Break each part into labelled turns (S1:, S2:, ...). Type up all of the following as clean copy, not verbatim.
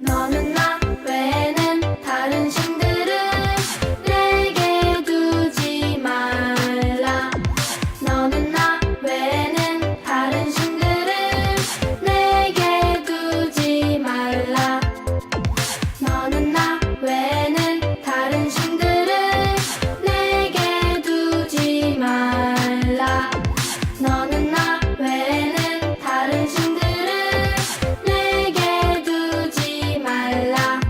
S1: 너는 나 외에는 다른 신들을 내게 두지 말라. 너는 나 외에는 다른 신들을 내게 두지 말라. 너는 나 외에는 다른 신들을 내게 두지 말라. 너는 나 외에는 다른 신들을 내게 두지 말라.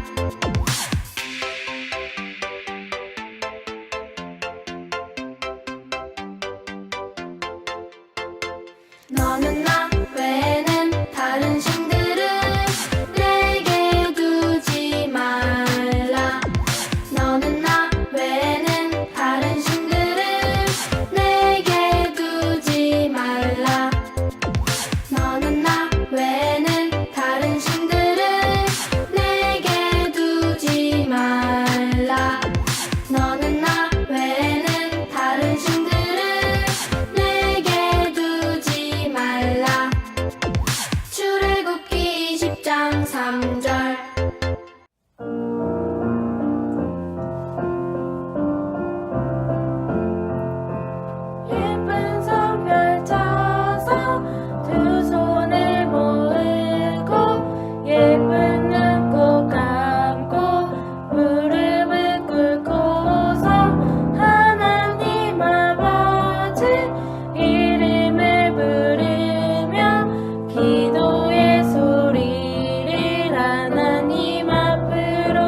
S1: 너는 나 외에는 다른 신들을 내게 두지 말라. 너는 나 외에는 다른 신들을 내게 두지 말라. 너는 나 외에는 다른 신들을 내게 두지 말라. 너는 나 외에는 다른 신들을 내게 두지 말라. 출애굽기 20장 3절. 예쁜 손 펼쳐서 두 손을 모으고 예쁜 눈 꼭 감고 무릎을 꿇고서 하나님 아버지 이름을 부르며 기도의 소리를 하나님 앞으로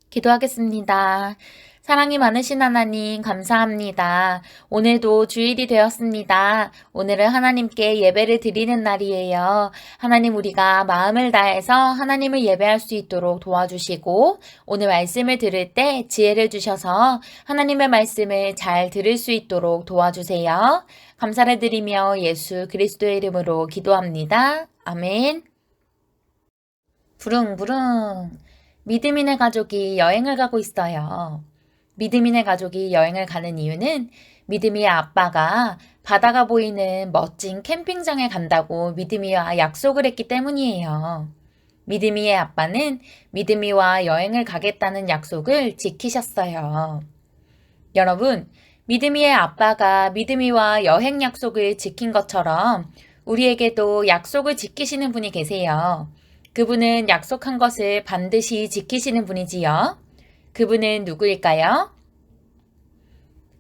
S2: 기도하겠습니다. 사랑이 많으신 하나님 감사합니다. 오늘도 주일이 되었습니다. 오늘은 하나님께 예배를 드리는 날이에요. 하나님 우리가 마음을 다해서 하나님을 예배할 수 있도록 도와주시고 오늘 말씀을 들을 때 지혜를 주셔서 하나님의 말씀을 잘 들을 수 있도록 도와주세요. 감사를 드리며 예수 그리스도의 이름으로 기도합니다. 아멘. 부릉부릉. 믿음인의 가족이 여행을 가고 있어요. 믿음인의 가족이 여행을 가는 이유는 믿음이의 아빠가 바다가 보이는 멋진 캠핑장에 간다고 믿음이와 약속을 했기 때문이에요. 믿음이의 아빠는 믿음이와 여행을 가겠다는 약속을 지키셨어요. 여러분, 믿음이의 아빠가 믿음이와 여행 약속을 지킨 것처럼 우리에게도 약속을 지키시는 분이 계세요. 그분은 약속한 것을 반드시 지키시는 분이지요. 그분은 누구일까요?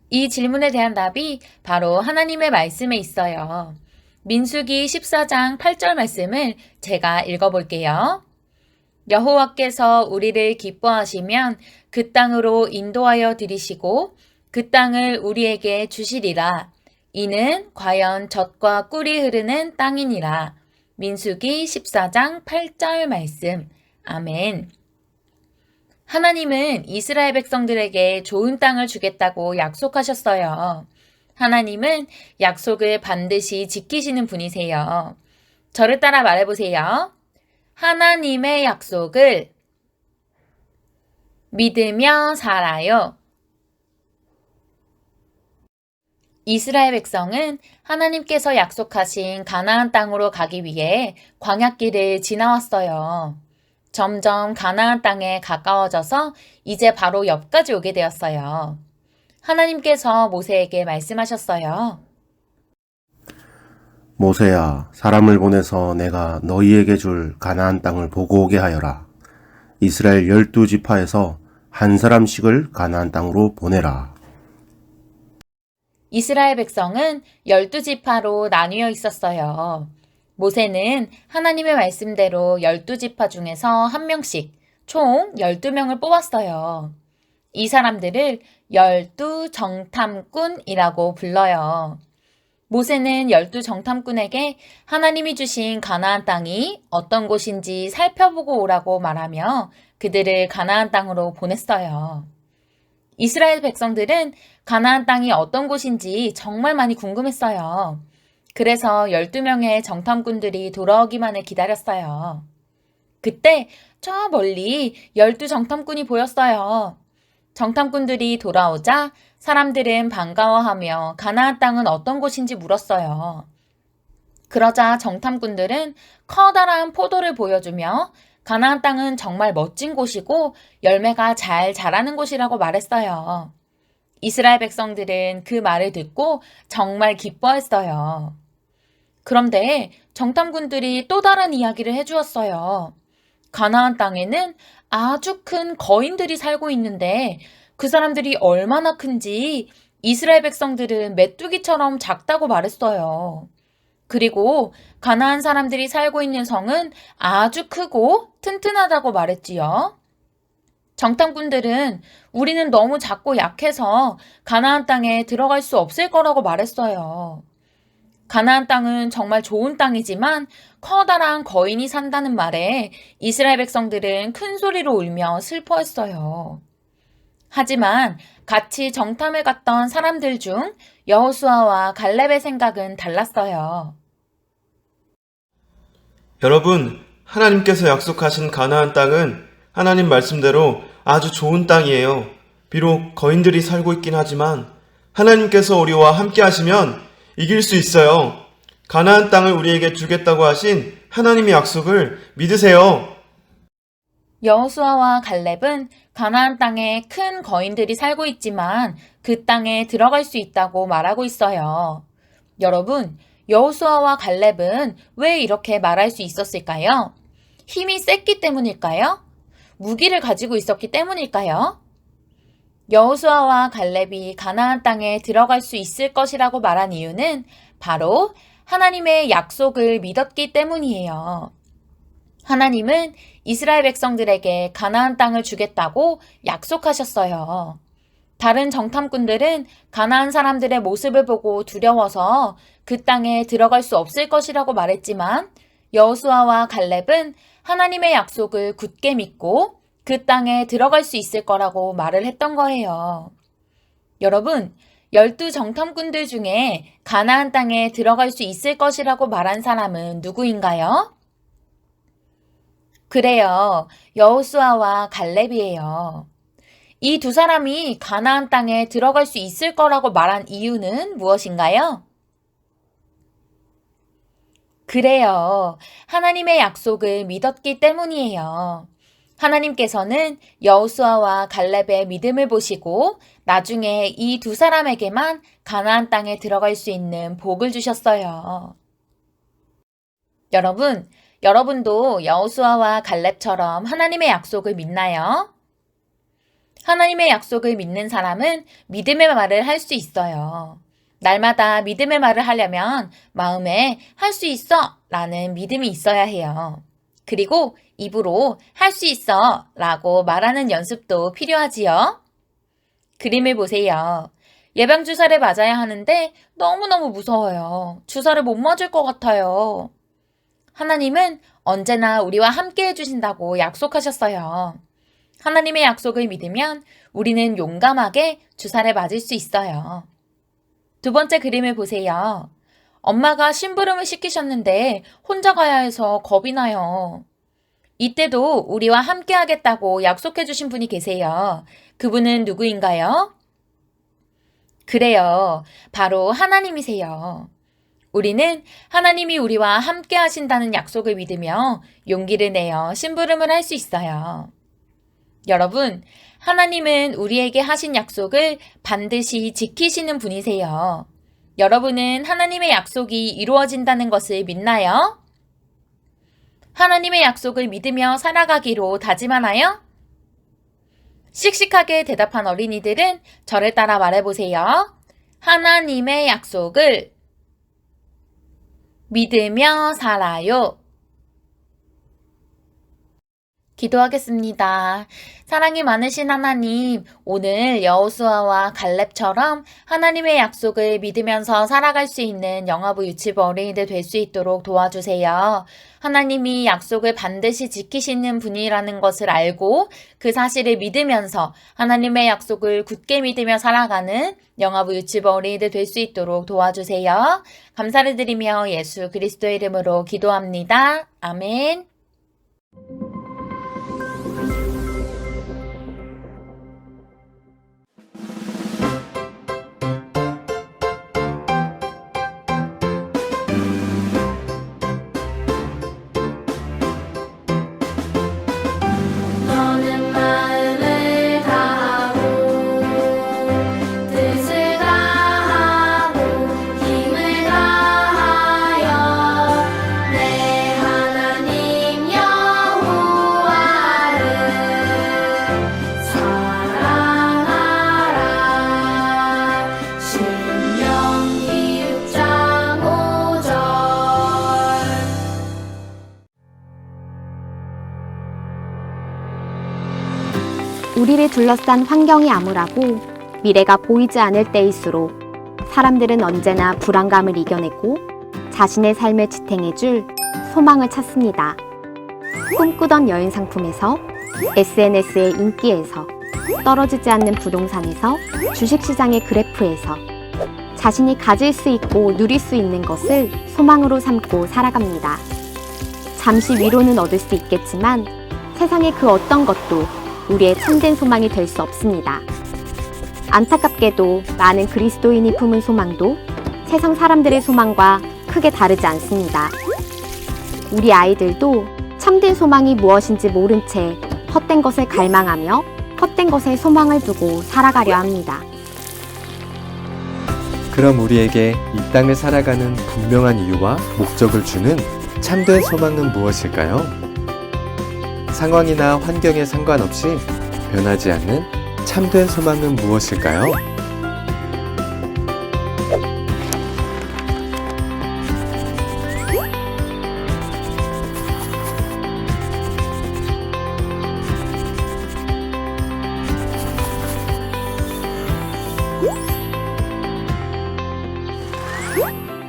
S2: 이 질문에 대한 답이 바로 하나님의 말씀에 있어요. 민수기 14장 8절 말씀을 제가 읽어볼게요. 여호와께서 우리를 기뻐하시면 그 땅으로 인도하여 들이시고 그 땅을 우리에게 주시리라. 이는 과연 젖과 꿀이 흐르는 땅이니라. 민수기 14장 8절 말씀. 아멘. 하나님은 이스라엘 백성들에게 좋은 땅을 주겠다고 약속하셨어요. 하나님은 약속을 반드시 지키시는 분이세요. 저를 따라 말해보세요. 하나님의 약속을 믿으며 살아요. 이스라엘 백성은 하나님께서 약속하신 가나안 땅으로 가기 위해 광야길을 지나왔어요. 점점 가나안 땅에 가까워져서 이제 바로 옆까지 오게 되었어요. 하나님께서 모세에게 말씀하셨어요.
S3: 모세야, 사람을 보내서 내가 너희에게 줄 가나안 땅을 보고 오게 하여라. 이스라엘 12지파에서 한 사람씩을 가나안 땅으로 보내라.
S2: 이스라엘 백성은 12지파로 나뉘어 있었어요. 모세는 하나님의 말씀대로 12지파 중에서 한 명씩 총 12명을 뽑았어요. 이 사람들을 12정탐꾼이라고 불러요. 모세는 12 정탐꾼에게 하나님이 주신 가나안 땅이 어떤 곳인지 살펴보고 오라고 말하며 그들을 가나안 땅으로 보냈어요. 이스라엘 백성들은 가나안 땅이 어떤 곳인지 정말 많이 궁금했어요. 그래서 12명의 정탐꾼들이 돌아오기만을 기다렸어요. 그때 저 멀리 12 정탐꾼이 보였어요. 정탐꾼들이 돌아오자 사람들은 반가워하며 가나안 땅은 어떤 곳인지 물었어요. 그러자 정탐꾼들은 커다란 포도를 보여주며 가나안 땅은 정말 멋진 곳이고 열매가 잘 자라는 곳이라고 말했어요. 이스라엘 백성들은 그 말을 듣고 정말 기뻐했어요. 그런데 정탐꾼들이 또 다른 이야기를 해주었어요. 가나안 땅에는 아주 큰 거인들이 살고 있는데 그 사람들이 얼마나 큰지 이스라엘 백성들은 메뚜기처럼 작다고 말했어요. 그리고 가나안 사람들이 살고 있는 성은 아주 크고 튼튼하다고 말했지요. 정탐꾼들은 우리는 너무 작고 약해서 가나안 땅에 들어갈 수 없을 거라고 말했어요. 가나안 땅은 정말 좋은 땅이지만 커다란 거인이 산다는 말에 이스라엘 백성들은 큰 소리로 울며 슬퍼했어요. 하지만 같이 정탐을 갔던 사람들 중 여호수아와 갈렙의 생각은 달랐어요.
S4: 여러분, 하나님께서 약속하신 가나안 땅은 하나님 말씀대로 아주 좋은 땅이에요. 비록 거인들이 살고 있긴 하지만 하나님께서 우리와 함께 하시면 이길 수 있어요. 가나안 땅을 우리에게 주겠다고 하신 하나님의 약속을 믿으세요.
S2: 여호수아와 갈렙은 가나안 땅에 큰 거인들이 살고 있지만 그 땅에 들어갈 수 있다고 말하고 있어요. 여러분, 여호수아와 갈렙은 왜 이렇게 말할 수 있었을까요? 힘이 셌기 때문일까요? 무기를 가지고 있었기 때문일까요? 여호수아와 갈렙이 가나안 땅에 들어갈 수 있을 것이라고 말한 이유는 바로 하나님의 약속을 믿었기 때문이에요. 하나님은 이스라엘 백성들에게 가나안 땅을 주겠다고 약속하셨어요. 다른 정탐꾼들은 가나안 사람들의 모습을 보고 두려워서 그 땅에 들어갈 수 없을 것이라고 말했지만 여호수아와 갈렙은 하나님의 약속을 굳게 믿고 그 땅에 들어갈 수 있을 거라고 말을 했던 거예요. 여러분, 12 정탐꾼들 중에 가나안 땅에 들어갈 수 있을 것이라고 말한 사람은 누구인가요? 그래요. 여호수아와 갈렙이에요. 이 두 사람이 가나안 땅에 들어갈 수 있을 거라고 말한 이유는 무엇인가요? 그래요. 하나님의 약속을 믿었기 때문이에요. 하나님께서는 여호수아와 갈렙의 믿음을 보시고 나중에 이 두 사람에게만 가나안 땅에 들어갈 수 있는 복을 주셨어요. 여러분, 여러분도 여호수아와 갈렙처럼 하나님의 약속을 믿나요? 하나님의 약속을 믿는 사람은 믿음의 말을 할 수 있어요. 날마다 믿음의 말을 하려면 마음에 할 수 있어 라는 믿음이 있어야 해요. 그리고 입으로 할 수 있어 라고 말하는 연습도 필요하지요. 그림을 보세요. 예방주사를 맞아야 하는데 너무너무 무서워요. 주사를 못 맞을 것 같아요. 하나님은 언제나 우리와 함께 해주신다고 약속하셨어요. 하나님의 약속을 믿으면 우리는 용감하게 주사를 맞을 수 있어요. 두 번째 그림을 보세요. 엄마가 심부름을 시키셨는데 혼자 가야 해서 겁이 나요. 이때도 우리와 함께 하겠다고 약속해 주신 분이 계세요. 그분은 누구인가요? 그래요. 바로 하나님이세요. 우리는 하나님이 우리와 함께 하신다는 약속을 믿으며 용기를 내어 심부름을 할 수 있어요. 여러분, 하나님은 우리에게 하신 약속을 반드시 지키시는 분이세요. 여러분은 하나님의 약속이 이루어진다는 것을 믿나요? 하나님의 약속을 믿으며 살아가기로 다짐하나요? 씩씩하게 대답한 어린이들은 저를 따라 말해보세요. 하나님의 약속을 믿으며 살아요. 기도하겠습니다. 사랑이 많으신 하나님, 오늘 여호수아와 갈렙처럼 하나님의 약속을 믿으면서 살아갈 수 있는 영아부 유치부 어린이들 될 수 있도록 도와주세요. 하나님이 약속을 반드시 지키시는 분이라는 것을 알고 그 사실을 믿으면서 하나님의 약속을 굳게 믿으며 살아가는 영아부 유치부 어린이들 될 수 있도록 도와주세요. 감사를 드리며 예수 그리스도의 이름으로 기도합니다. 아멘.
S1: 너는 마음을 다하고 뜻을 다하고 힘을 다하여 내 하나님 여호와를 사랑하라. 신명기 6장 5절.
S5: 우리를 둘러싼 환경이 암울하고 미래가 보이지 않을 때일수록 사람들은 언제나 불안감을 이겨내고 자신의 삶을 지탱해줄 소망을 찾습니다. 꿈꾸던 여행 상품에서 SNS의 인기에서 떨어지지 않는 부동산에서 주식시장의 그래프에서 자신이 가질 수 있고 누릴 수 있는 것을 소망으로 삼고 살아갑니다. 잠시 위로는 얻을 수 있겠지만 세상의 그 어떤 것도 우리의 참된 소망이 될 수 없습니다. 안타깝게도 많은 그리스도인이 품은 소망도 세상 사람들의 소망과 크게 다르지 않습니다. 우리 아이들도 참된 소망이 무엇인지 모른 채 헛된 것을 갈망하며 헛된 것에 소망을 두고 살아가려 합니다.
S6: 그럼 우리에게 이 땅을 살아가는 분명한 이유와 목적을 주는 참된 소망은 무엇일까요? 상황이나 환경에 상관없이 변하지 않는 참된 소망은 무엇일까요?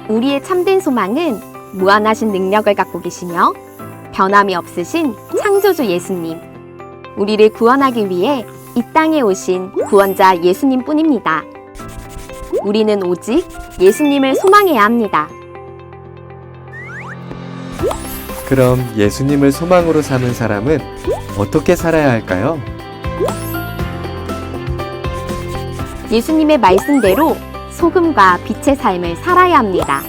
S5: 우리의 참된 소망은 무한하신 능력을 갖고 계시며 변함이 없으신 창조주 예수님, 우리를 구원하기 위해 이 땅에 오신 구원자 예수님 뿐입니다. 우리는 오직 예수님을 소망해야 합니다.
S6: 그럼 예수님을 소망으로 삼은 사람은 어떻게 살아야 할까요?
S5: 예수님의 말씀대로 소금과 빛의 삶을 살아야 합니다.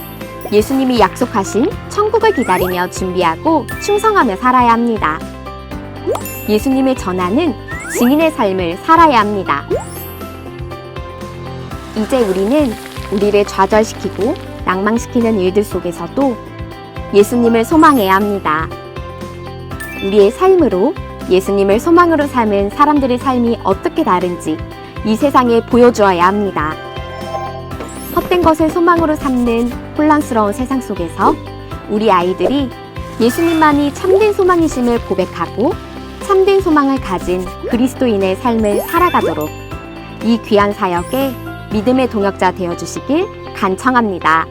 S5: 예수님이 약속하신 천국을 기다리며 준비하고 충성하며 살아야 합니다. 예수님을 전하는 증인의 삶을 살아야 합니다. 이제 우리는 우리를 좌절시키고 낭망시키는 일들 속에서도 예수님을 소망해야 합니다. 우리의 삶으로 예수님을 소망으로 삼은 사람들의 삶이 어떻게 다른지 이 세상에 보여주어야 합니다. 헛된 것을 소망으로 삼는 혼란스러운 세상 속에서 우리 아이들이 예수님만이 참된 소망이심을 고백하고 참된 소망을 가진 그리스도인의 삶을 살아가도록 이 귀한 사역에 믿음의 동역자 되어주시길 간청합니다.